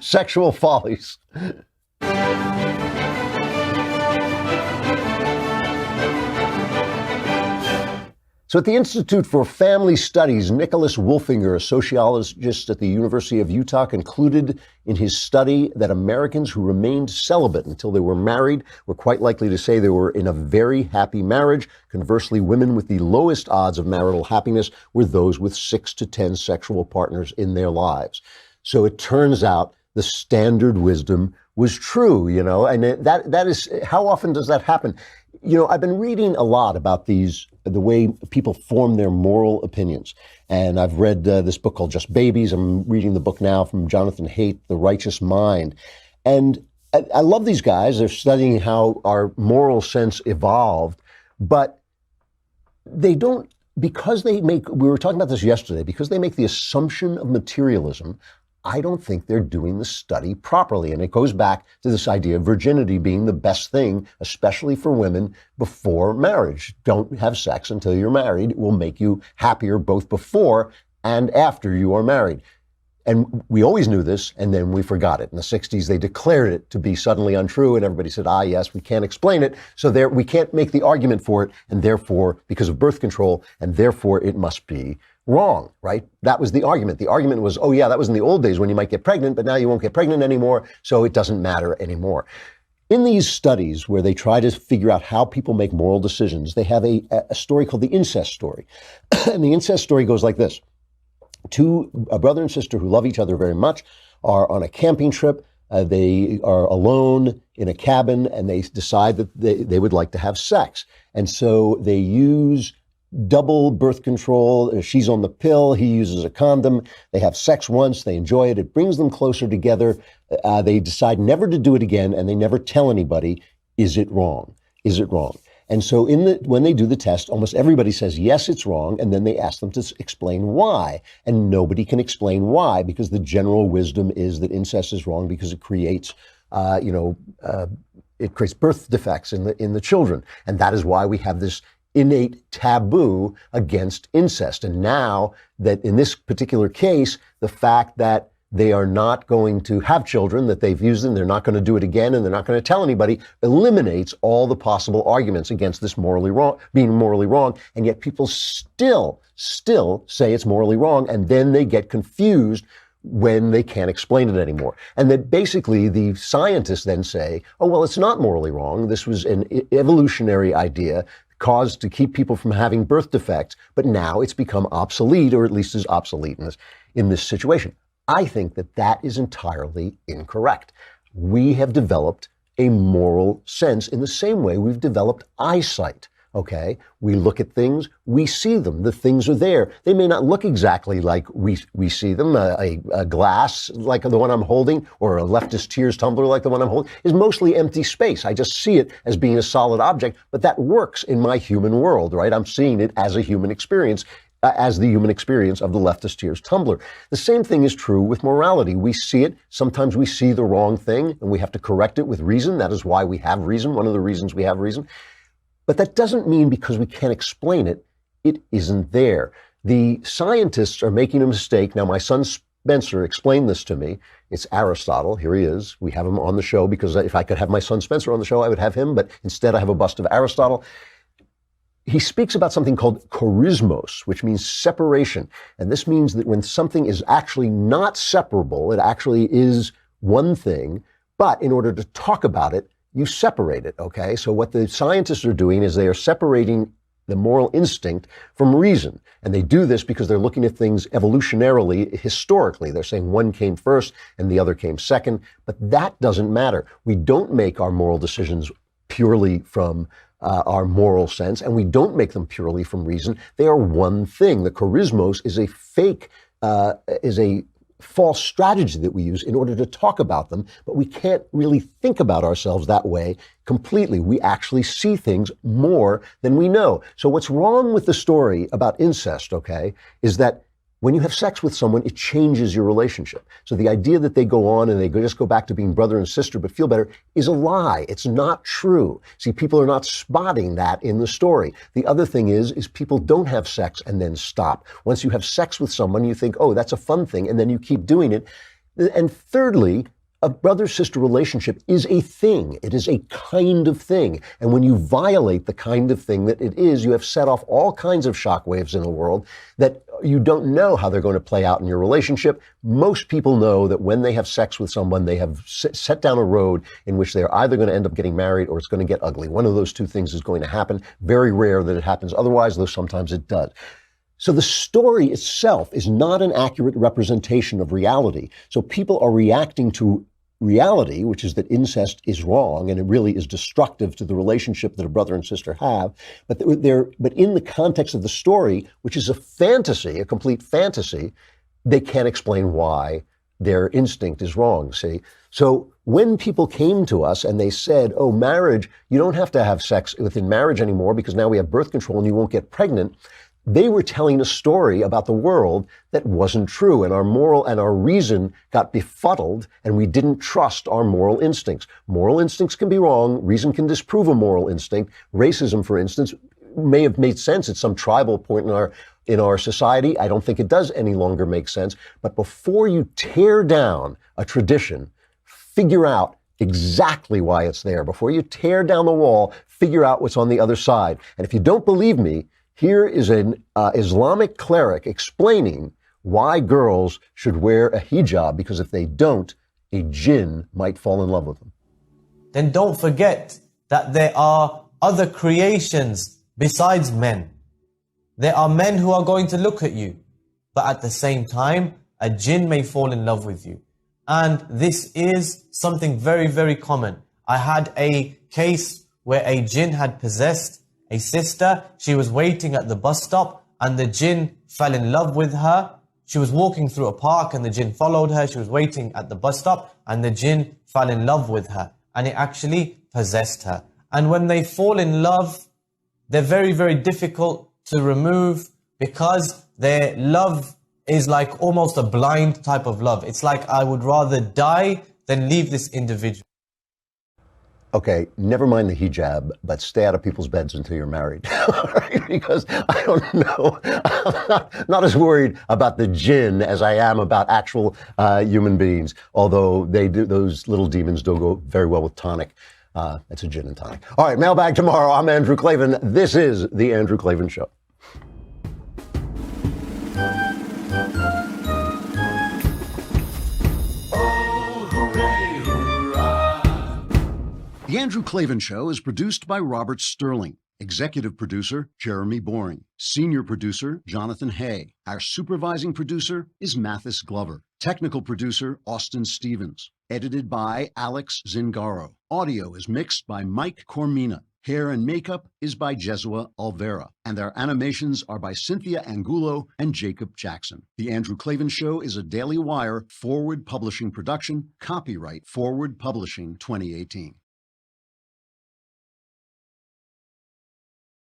Sexual follies. So at the Institute for Family Studies, Nicholas Wolfinger, a sociologist at the University of Utah, concluded in his study that Americans who remained celibate until they were married were quite likely to say they were in a very happy marriage. Conversely, women with the lowest odds of marital happiness were those with 6 to 10 sexual partners in their lives. So it turns out the standard wisdom was true, and that is, how often does that happen? I've been reading a lot about the way people form their moral opinions. And I've read this book called Just Babies. I'm reading the book now from Jonathan Haidt, The Righteous Mind. And I love these guys. They're studying how our moral sense evolved, but they don't, we were talking about this yesterday, because they make the assumption of materialism, I don't think they're doing the study properly. And it goes back to this idea of virginity being the best thing, especially for women, before marriage. Don't have sex until you're married. It will make you happier both before and after you are married. And we always knew this, and then we forgot it. In the 60s, they declared it to be suddenly untrue, and everybody said, yes, we can't explain it, so we can't make the argument for it, and therefore, because of birth control, and therefore it must be wrong, right? That was the argument. The argument was, that was in the old days when you might get pregnant, but now you won't get pregnant anymore, so it doesn't matter anymore. In these studies where they try to figure out how people make moral decisions, they have a story called the incest story. And the incest story goes like this. A brother and sister who love each other very much are on a camping trip. They are alone in a cabin, and they decide that they would like to have sex. And so they use double birth control. She's on the pill. He uses a condom. They have sex once. They enjoy it. It brings them closer together. They decide never to do it again, and they never tell anybody, is it wrong? Is it wrong? And so when they do the test, almost everybody says, yes, it's wrong. And then they ask them to explain why. And nobody can explain why, because the general wisdom is that incest is wrong because it creates, it creates birth defects in the children. And that is why we have this innate taboo against incest. And now that in this particular case, the fact that they are not going to have children, that they've used them, they're not going to do it again, and they're not going to tell anybody, eliminates all the possible arguments against this being morally wrong. And yet people still say it's morally wrong, and then they get confused when they can't explain it anymore. And that basically the scientists then say, it's not morally wrong. This was an evolutionary idea caused to keep people from having birth defects, but now it's become obsolete, or at least is obsolete in this situation. I think that is entirely incorrect. We have developed a moral sense in the same way we've developed eyesight. Okay, we look at things, we see them, the things are there. They may not look exactly like we see them. A glass like the one I'm holding, or a leftist tears tumbler like the one I'm holding, is mostly empty space. I just see it as being a solid object, but that works in my human world, right? I'm seeing it as a human experience, as the human experience of the leftist tears tumbler. The same thing is true with morality. We see it. Sometimes we see the wrong thing, and we have to correct it with reason. That is why we have reason, one of the reasons we have reason. But that doesn't mean because we can't explain it, it isn't there. The scientists are making a mistake. Now, my son Spencer explained this to me. It's Aristotle. Here he is. We have him on the show because if I could have my son Spencer on the show, I would have him. But instead, I have a bust of Aristotle. He speaks about something called chorismos, which means separation. And this means that when something is actually not separable, it actually is one thing, but in order to talk about it, you separate it, okay? So what the scientists are doing is they are separating the moral instinct from reason. And they do this because they're looking at things evolutionarily, historically. They're saying one came first and the other came second, but that doesn't matter. We don't make our moral decisions purely from our moral sense, and we don't make them purely from reason. They are one thing. The chorismos is a false strategy that we use in order to talk about them, but we can't really think about ourselves that way completely. We actually see things more than we know. So what's wrong with the story about incest, okay, is that when you have sex with someone, it changes your relationship. So the idea that they go on and they just go back to being brother and sister but feel better is a lie. It's not true. See, people are not spotting that in the story. The other thing is people don't have sex and then stop. Once you have sex with someone, you think, oh, that's a fun thing, and then you keep doing it. And thirdly, a brother-sister relationship is a thing. It is a kind of thing. And when you violate the kind of thing that it is, you have set off all kinds of shockwaves in the world that you don't know how they're going to play out in your relationship. Most people know that when they have sex with someone, they have set down a road in which they're either going to end up getting married or it's going to get ugly. One of those two things is going to happen. Very rare that it happens otherwise, though sometimes it does. So the story itself is not an accurate representation of reality. So people are reacting to reality, which is that incest is wrong and it really is destructive to the relationship that a brother and sister have. But in the context of the story, which is a fantasy, a complete fantasy, they can't explain why their instinct is wrong, see? So when people came to us and they said, oh, marriage, you don't have to have sex within marriage anymore because now we have birth control and you won't get pregnant, they were telling a story about the world that wasn't true, and our moral and our reason got befuddled, and we didn't trust our moral instincts. Moral instincts can be wrong. Reason can disprove a moral instinct. Racism, for instance, may have made sense at some tribal point in our society. I don't think it does any longer make sense. But before you tear down a tradition, figure out exactly why it's there. Before you tear down the wall, figure out what's on the other side. And if you don't believe me, here is an Islamic cleric explaining why girls should wear a hijab, because if they don't, a jinn might fall in love with them. Then don't forget that there are other creations besides men. There are men who are going to look at you, but at the same time, a jinn may fall in love with you. And this is something very, very common. I had a case where a jinn had possessed a sister. She was waiting at the bus stop and the jinn fell in love with her. She was walking through a park and the jinn followed her. She was waiting at the bus stop and the jinn fell in love with her and it actually possessed her. And when they fall in love, they're very, very difficult to remove because their love is like almost a blind type of love. It's like, I would rather die than leave this individual. Okay, never mind the hijab, but stay out of people's beds until you're married. Because I don't know, I'm not as worried about the jinn as I am about actual human beings, although those little demons do go very well with tonic. It's a gin and tonic. All right, mailbag tomorrow. I'm Andrew Klavan. This is The Andrew Klavan Show. The Andrew Klavan Show is produced by Robert Sterling. Executive producer, Jeremy Boring. Senior producer, Jonathan Hay. Our supervising producer is Mathis Glover. Technical producer, Austin Stevens. Edited by Alex Zingaro. Audio is mixed by Mike Cormina. Hair and makeup is by Jesua Alvera. And our animations are by Cynthia Angulo and Jacob Jackson. The Andrew Klavan Show is a Daily Wire Forward Publishing production. Copyright Forward Publishing 2018.